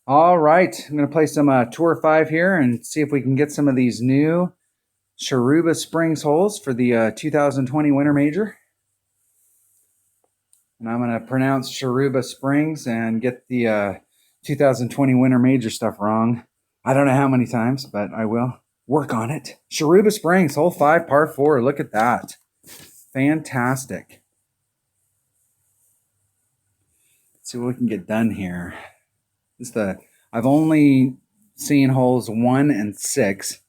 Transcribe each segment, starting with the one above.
All right, I'm going to play some Tour 5 here and see if we can get some of these new Shiruba Springs holes for the 2020 Winter Major. And I'm going to pronounce Shiruba Springs and get the 2020 Winter Major stuff wrong. I don't know how many times, but I will work on it. Shiruba Springs, hole 5, par 4. Look at that. Fantastic. Let's see what we can get done here. I've only seen holes 1 and 6.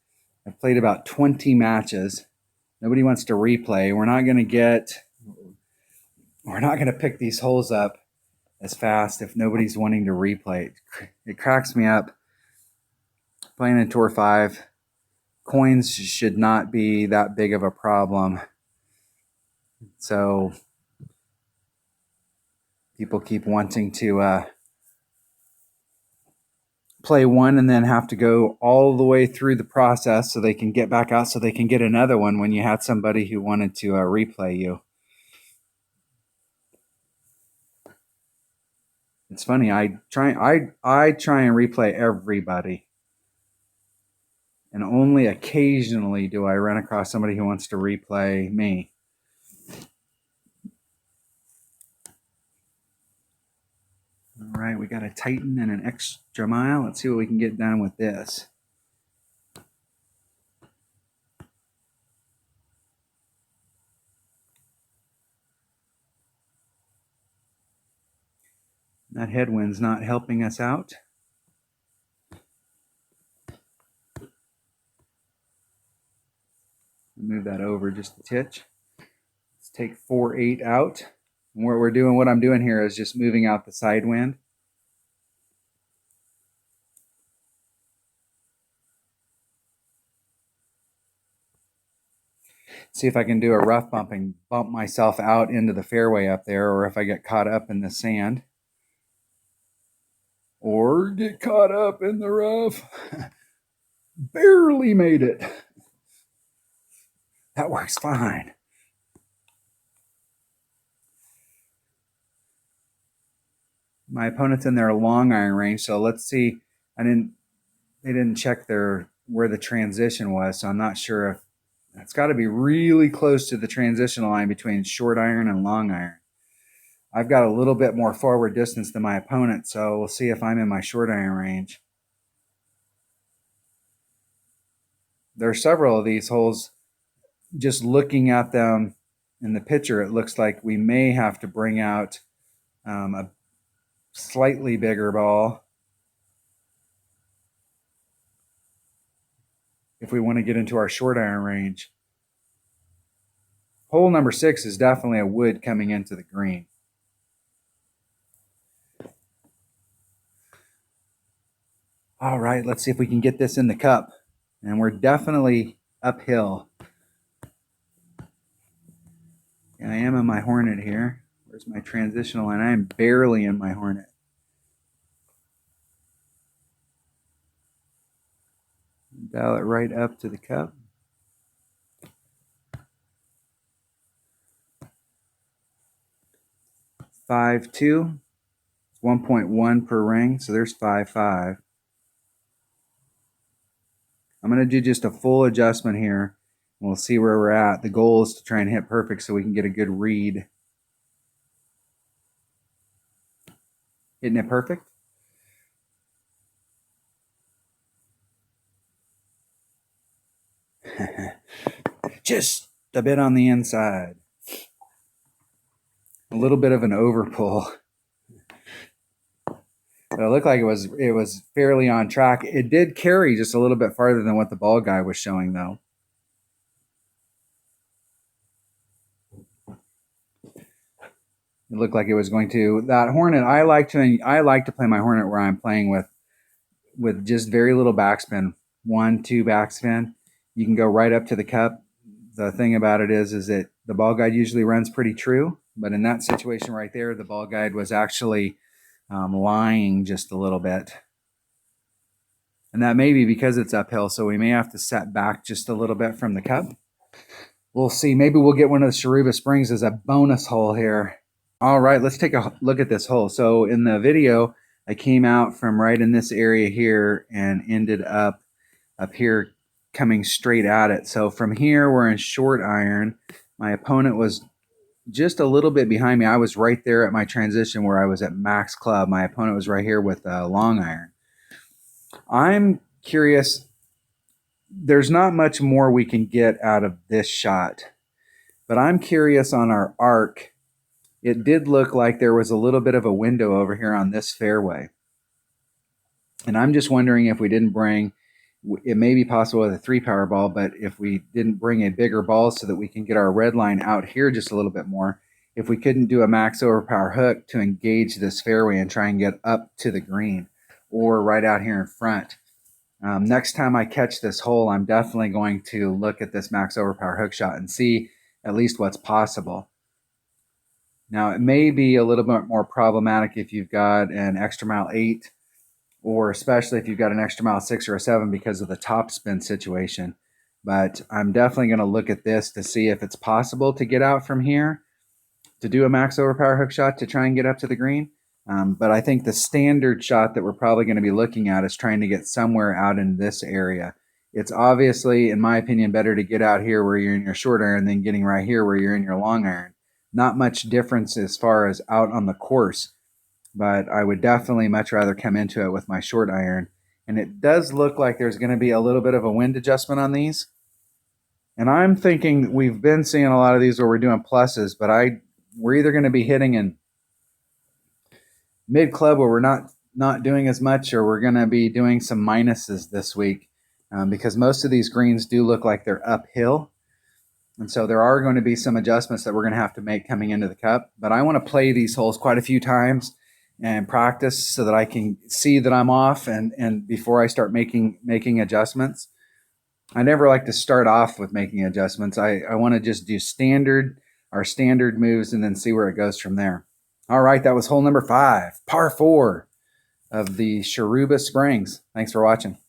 I've played about 20 matches. Nobody wants to replay. We're not going to pick these holes up as fast if nobody's wanting to replay. It cracks me up. Playing in Tour 5, coins should not be that big of a problem. So people keep wanting to play one and then have to go all the way through the process so they can get back out so they can get another one when you had somebody who wanted to replay you. It's funny, I try and replay everybody, and only occasionally do I run across somebody who wants to replay me. All right, we got a Titan and an extra mile. Let's see what we can get done with this. That headwind's not helping us out. Move that over just a titch. Let's take 4-8 out. And what I'm doing here is just moving out the side wind. See if I can do a rough bump and bump myself out into the fairway up there, or if I get caught up in the sand. Or get caught up in the rough. Barely made it. That works fine. My opponent's in their long iron range, so let's see. They didn't check where the transition was, so I'm not sure if it's got to be really close to the transition line between short iron and long iron. I've got a little bit more forward distance than my opponent, so we'll see if I'm in my short iron range. There are several of these holes. Just looking at them in the picture, it looks like we may have to bring out a slightly bigger ball if we want to get into our short iron range. Hole number 6 is definitely a wood coming into the green. All right, let's see if we can get this in the cup. And we're definitely uphill. And I am in my Hornet here. Where's my transitional line? I am barely in my Hornet. Dial it right up to the cup. Five 2, 1.1 per ring, so there's 5-5. I'm going to do just a full adjustment here. We'll see where we're at. The goal is to try and hit perfect so we can get a good read. Hitting it perfect? Just a bit on the inside. A little bit of an overpull. But it looked like it was fairly on track. It did carry just a little bit farther than what the ball guide was showing, though. It looked like it was going to. That Hornet, I like to play my Hornet where I'm playing with just very little backspin, 1-2 backspin. You can go right up to the cup. The thing about it is that the ball guide usually runs pretty true, but in that situation right there, the ball guide was actually lying just a little bit. And that may be because it's uphill, so we may have to set back just a little bit from the cup. We'll see. Maybe we'll get one of the Shiruba Springs as a bonus hole here. All right, let's take a look at this hole. So in the video, I came out from right in this area here and ended up here coming straight at it. So from here, we're in short iron. My opponent was just a little bit behind me. I was right there at my transition where I was at max club. My opponent was right here with long iron. I'm curious. There's not much more we can get out of this shot, but I'm curious on our arc. It did look like there was a little bit of a window over here on this fairway. And I'm just wondering if we didn't bring, it may be possible with a 3-power ball, but if we didn't bring a bigger ball so that we can get our red line out here just a little bit more, if we couldn't do a max overpower hook to engage this fairway and try and get up to the green or right out here in front. Next time I catch this hole, I'm definitely going to look at this max overpower hook shot and see at least what's possible. Now, it may be a little bit more problematic if you've got an extra mile 8, or especially if you've got an extra mile 6 or a 7 because of the top spin situation. But I'm definitely going to look at this to see if it's possible to get out from here to do a max overpower hook shot to try and get up to the green. But I think the standard shot that we're probably going to be looking at is trying to get somewhere out in this area. It's obviously, in my opinion, better to get out here where you're in your short iron than getting right here where you're in your long iron. Not much difference as far as out on the course, but I would definitely much rather come into it with my short iron. And it does look like there's going to be a little bit of a wind adjustment on these. And I'm thinking we've been seeing a lot of these where we're doing pluses, but we're either going to be hitting in mid club where we're not doing as much, or we're going to be doing some minuses this week because most of these greens do look like they're uphill. And so there are going to be some adjustments that we're going to have to make coming into the cup. But I want to play these holes quite a few times and practice so that I can see that I'm off and before I start making adjustments. I never like to start off with making adjustments. I want to just do our standard moves and then see where it goes from there. All right, that was hole number 5, par 4 of the Shiruba Springs. Thanks for watching.